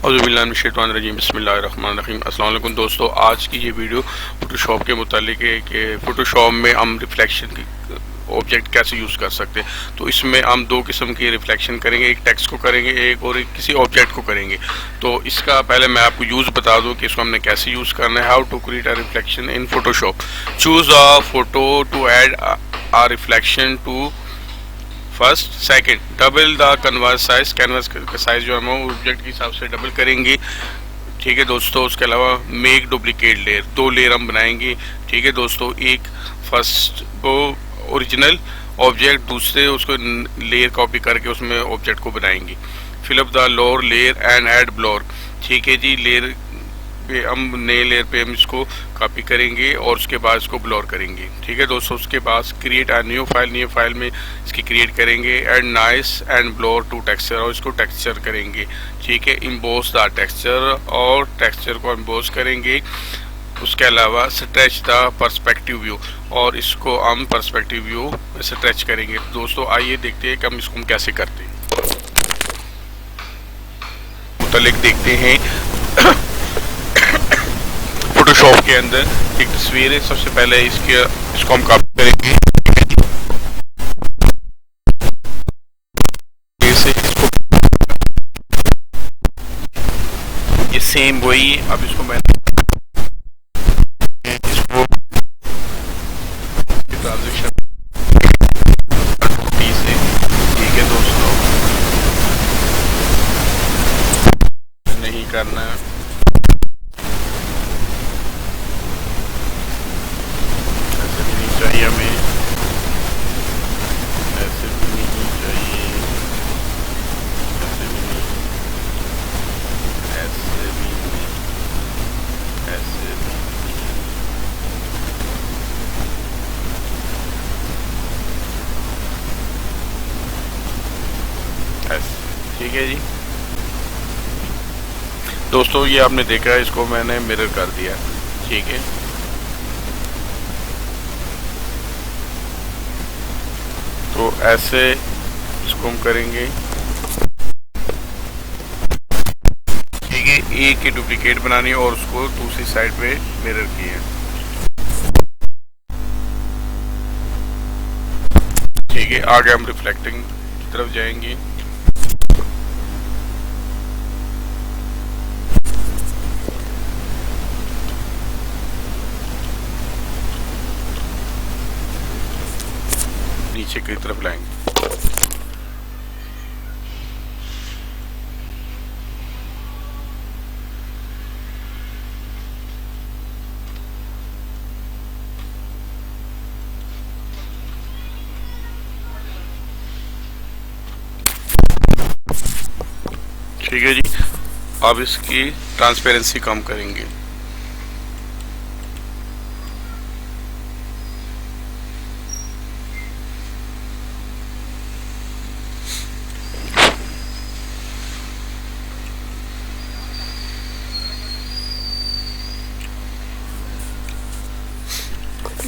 औज़ुबिल्लाहिमिनश्शैतानिर्रजीम बिस्मिल्लाहिर्रहमानिर्रहीम। अस्सलाम वालेकुम दोस्तों, आज की ये वीडियो फ़ोटोशॉप के मुतालिक है कि फ़ोटोशॉप में हम रिफ्लेक्शन की ऑब्जेक्ट कैसे यूज़ कर सकते हैं। तो इसमें हम दो किस्म की रिफ्लेक्शन करेंगे, एक टेक्स्ट को करेंगे, एक किसी ऑब्जेक्ट को करेंगे। तो इसका पहले मैं आपको यूज़ बता दूं कि इसको हमने कैसे यूज़ करना है। How to create a reflection in Photoshop. Choose a photo to add a reflection to first. Second, double the canvas size. Canvas का साइज जो हम ऑब्जेक्ट के हिसाब से डबल करेंगे। ठीक है दोस्तों, उसके अलावा मेक डुप्लीकेट लेयर, दो लेयर हम बनाएंगे। ठीक है दोस्तों, एक फर्स्ट को ओरिजिनल ऑब्जेक्ट, दूसरे उसको लेयर कॉपी करके उसमें ऑब्जेक्ट को बनाएंगे। Fill up the lower layer and add blur. ठीक है जी, लेयर पे हम नए लेयर पे हम इसको कॉपी करेंगे और उसके बाद इसको ब्लर करेंगे। ठीक है दोस्तों, उसके बाद क्रिएट अ न्यू फाइल में इसकी क्रिएट करेंगे। Add noise and blur to texture, और इसको टेक्सचर करेंगे। ठीक है, इम्बोस द टेक्सचर, और टेक्सचर को इम्बोस करेंगे। उसके अलावा स्ट्रेच द पर्सपेक्टिव व्यू, और इसको हम पर्सपेक्टिव व्यू स्ट्रेच करेंगे। दोस्तों आइए देखते हैं कि हम इसको कैसे करते हैं। मुतल्लिक देखते हैं फोटोशॉप के अंदर एक तस्वीर है। सबसे पहले इसको हम कॉपी करेंगे। इसको ये सेम वही, अब इसको मैं इसको ट्रांजिशन से। ठीक है दोस्तों, नहीं करना है, ऐसे भी नहीं चाहिए हमें, ऐसे भी नहीं चाहिए, ऐसे भी नहीं, ऐसे भी नहीं, ऐसे भी ऐसे। ठीक है जी दोस्तों, ये आपने देखा, इसको मैंने मिरर कर दिया। ठीक है, तो ऐसे इसको हम करेंगे। ठीक है, एक की डुप्लीकेट बनानी है और उसको दूसरी साइड पे मिरर की है। ठीक है, आगे हम रिफ्लेक्टिंग की तरफ जाएंगे। नीचे की तरफ लाएंगे। ठीक है जी, अब इसकी ट्रांसपेरेंसी कम करेंगे।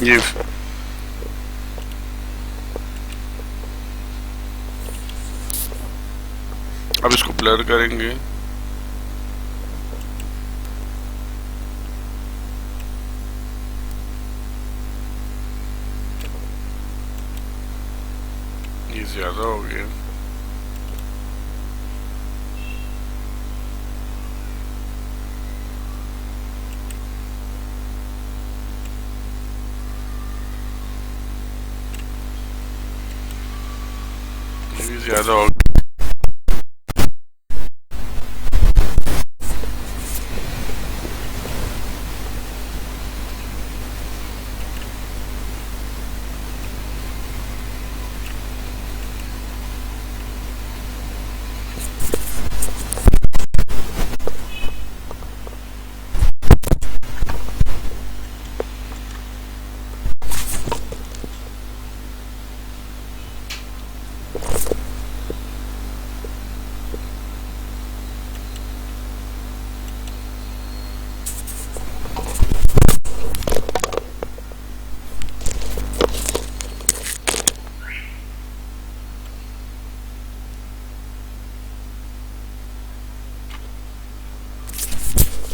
ये अब इसको ब्लर करेंगे। ये ज्यादा हो गया। ये भी ज्यादा हो गया।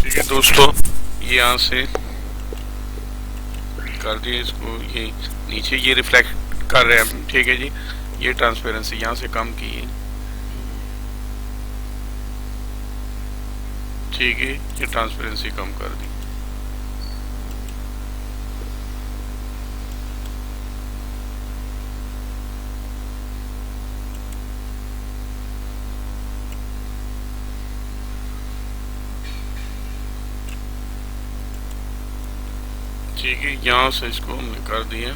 ठीक है दोस्तों, ये यहाँ से कर दिए इसको, ये नीचे ये रिफ्लेक्ट कर रहे हैं हम। ठीक है जी, ये ट्रांसपेरेंसी यहाँ से कम की है। ठीक है, ये ट्रांसपेरेंसी कम कर दी। ठीक है, यहाँ से इसको हमने कर दिया।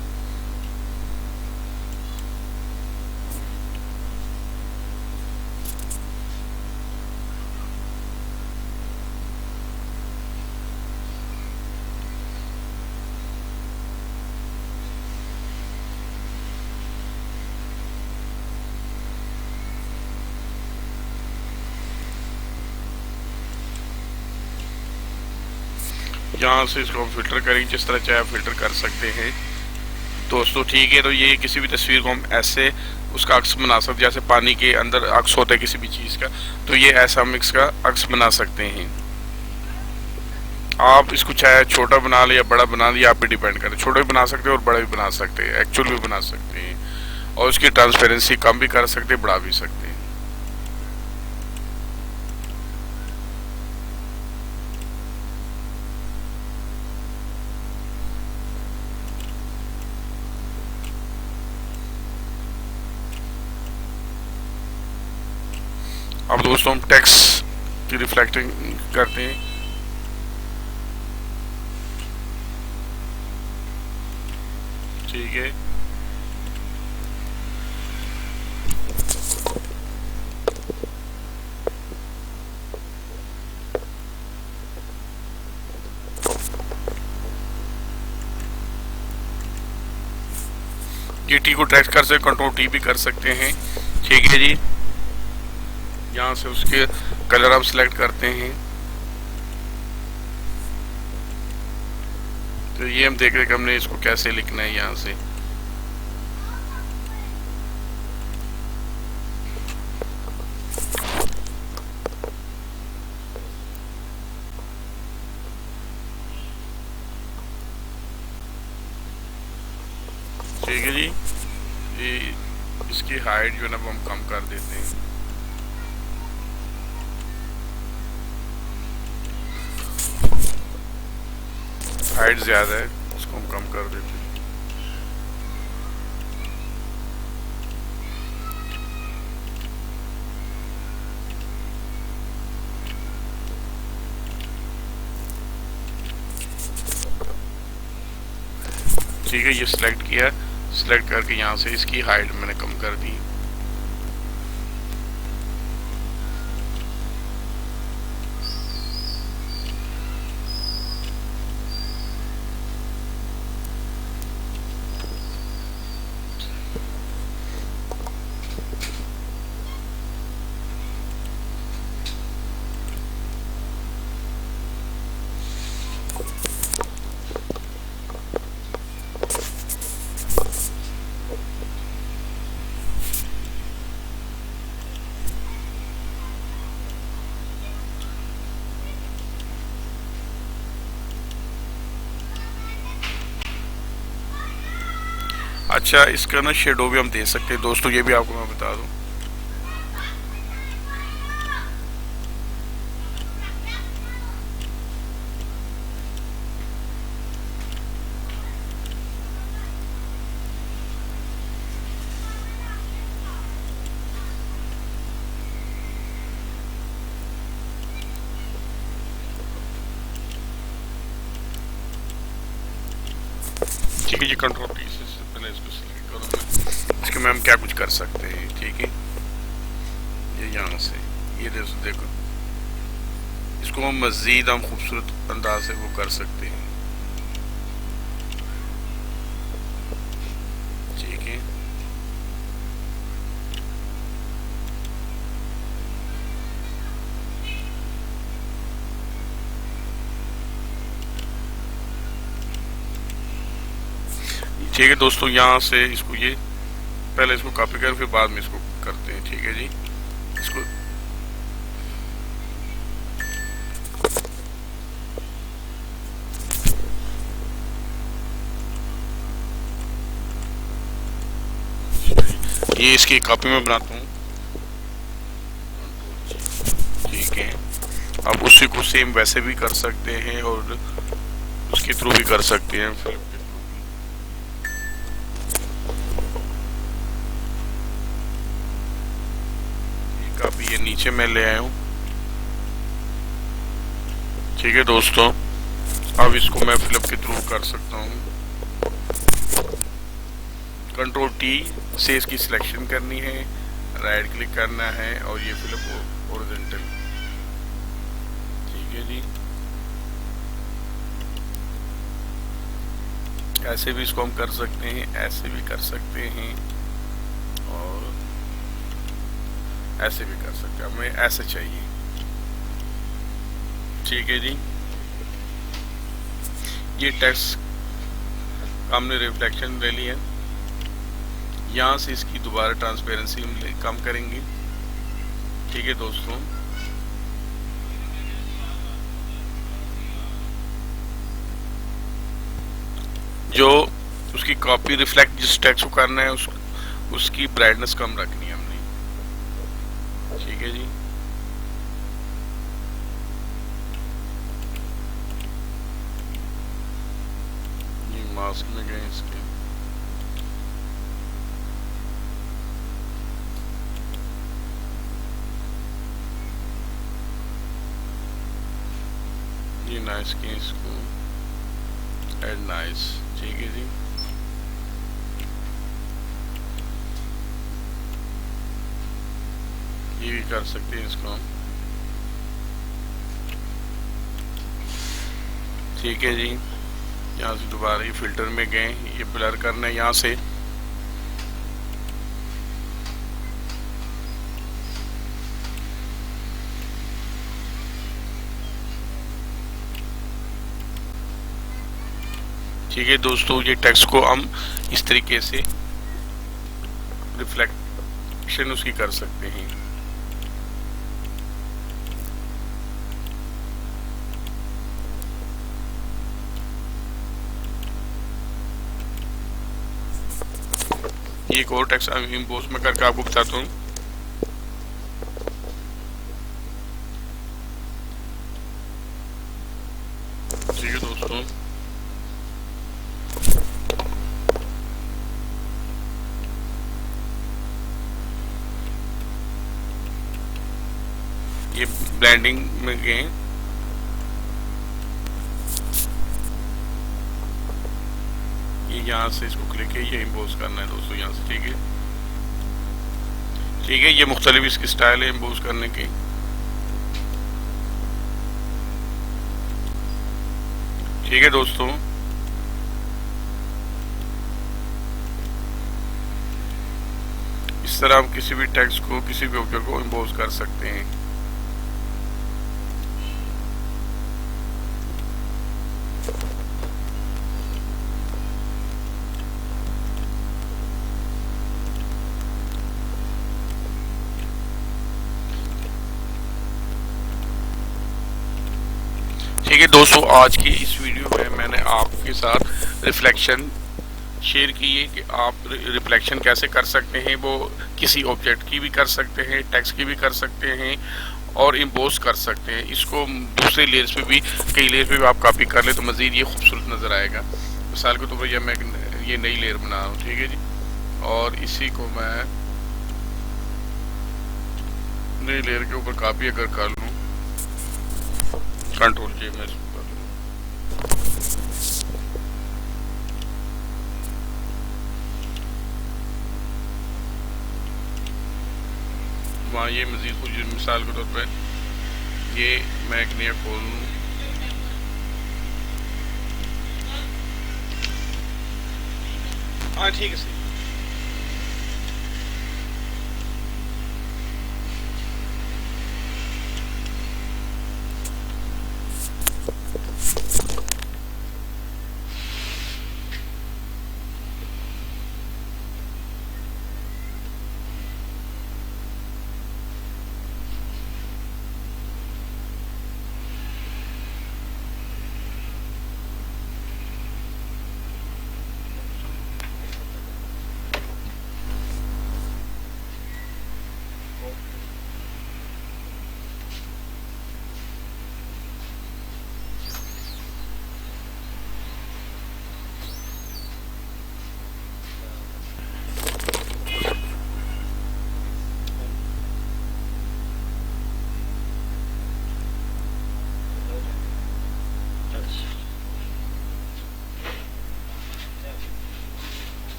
यहाँ से इसको हम फिल्टर करेंगे, जिस तरह चाहे फिल्टर कर सकते हैं दोस्तों। ठीक है, तो ये किसी भी तस्वीर को हम ऐसे उसका अक्स बना सकते हैं, जैसे पानी के अंदर अक्स होता है किसी भी चीज़ का, तो ये ऐसा हम इसका अक्स बना सकते हैं। आप इसको चाहे छोटा बना ले या बड़ा बना ले, आप पे डिपेंड करें। छोटा भी बना सकते हैं और बड़ा भी बना सकते हैं, एक्चुअल भी बना सकते हैं, और उसकी ट्रांसपेरेंसी कम भी कर सकते हैं, बढ़ा भी सकते हैं। अब दोस्तों हम टेक्स्ट की रिफ्लेक्टिंग करते हैं। ठीक है, ये टी को ट्रैक कर सकते, कंट्रोल टी भी कर सकते हैं। ठीक है जी, यहाँ से उसके कलर हम सिलेक्ट करते हैं। तो ये हम देख रहे हैं कि हमने इसको कैसे लिखना है। यहाँ से ठीक है जी, ये इसकी हाइट जो है ना वो हम कम कर देते हैं। हाइट ज़्यादा है, इसको हम कम कर देते हैं। ठीक है, ये सिलेक्ट किया, सिलेक्ट करके यहाँ से इसकी हाइट मैंने कम कर दी। अच्छा, इसका ना शेडो भी हम दे सकते हैं दोस्तों, ये भी आपको मैं बता दूं। ठीक है, ये कंट्रोल टी से पहले इसको सिलेक्ट करूँगा। इसके में हम क्या कुछ कर सकते हैं। ठीक है, ये यहाँ से ये देखो, इसको हम मज़ीद हम खूबसूरत अंदाज से वो कर सकते हैं। ठीक है, ठीक है दोस्तों, यहाँ से इसको ये पहले इसको कॉपी कर, फिर बाद में इसको करते हैं। ठीक है जी, इसको ये इसकी कॉपी में बनाता हूँ। ठीक है, आप उसी को सेम वैसे भी कर सकते हैं और उसके थ्रू भी कर सकते हैं, फिल्म के थ्रू भी। कॉपी ये नीचे मैं ले आया हूँ। ठीक है दोस्तों, अब इसको मैं फिल्म के थ्रू कर सकता हूँ। कंट्रोल टी से इसकी सिलेक्शन करनी है, राइट क्लिक करना है और ये फिल्म हॉरिजॉन्टल। ठीक है जी, ऐसे भी इसको हम कर सकते हैं, ऐसे भी कर सकते हैं और ऐसे भी कर सकते हैं। हमें ऐसे चाहिए। ठीक है जी, ये टेक्स्ट हमने रिफ्लेक्शन ले लिया। यहाँ से इसकी दोबारा ट्रांसपेरेंसी हम कम करेंगे। ठीक है दोस्तों, जो उसकी कॉपी रिफ्लेक्ट जिस टेक्स्ट को करना है उसकी ब्राइटनेस कम रखनी है हमने। ठीक है जी, ये मास्क में गए इसके। ये नाइस के इसको एड नाइस। ठीक है जी, ये भी कर सकते हैं इसको हम। ठीक है जी, यहाँ से दोबारा ये फिल्टर में गए, ये ब्लर करना है यहाँ से। ठीक है दोस्तों, ये टेक्स्ट को हम इस तरीके से रिफ्लेक्शन उसकी कर सकते हैं। ये एक और टेक्स्ट इम्पोज में करके आपको बताता हूँ। ठीक है दोस्तों, ये ब्लेंडिंग में गए, ये यहाँ से इसको क्लिक है, ये इम्पोज करना है दोस्तों यहाँ से। ठीक है, ठीक है, ये मुख्तलिफ इसकी स्टाइल है इम्पोज करने की। ठीक है दोस्तों, इस तरह हम किसी भी टेक्स्ट को, किसी भी ऑब्जेक्ट को इम्पोज कर सकते हैं। ठीक है दोस्तों, आज की इस वीडियो में मैंने आपके साथ रिफ्लेक्शन शेयर की है कि आप रिफ्लेक्शन कैसे कर सकते हैं। वो किसी ऑब्जेक्ट की भी कर सकते हैं, टेक्स्ट की भी कर सकते हैं और इम्पोज कर सकते हैं। इसको दूसरे लेयर्स पे भी, कई लेयर्स पे भी आप कॉपी कर ले तो मज़ीद ये खूबसूरत नज़र आएगा। मिसाल के तौर पर यह मैं ये नई लेयर बना रहा हूँ। ठीक है जी, और इसी को मैं नई लेयर के ऊपर कॉपी अगर कर लूँ, कंट्रोल जे में इसको कर लूँ, वहाँ ये मज़ीद कुछ मिसाल के तौर पर ये मैं एक नया खोल लूँ। हाँ ठीक है सही।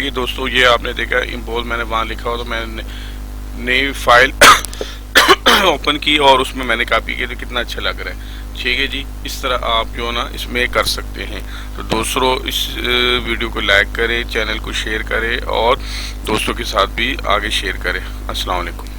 देखिए दोस्तों, ये आपने देखा इम्पोज मैंने वहाँ लिखा हो तो मैंने नई फाइल ओपन की और उसमें मैंने कॉपी की, तो कितना अच्छा लग रहा है। ठीक है जी, इस तरह आप जो ना इसमें कर सकते हैं। तो दोस्तों इस वीडियो को लाइक करें, चैनल को शेयर करें और दोस्तों के साथ भी आगे शेयर करें। अस्सलाम वालेकुम।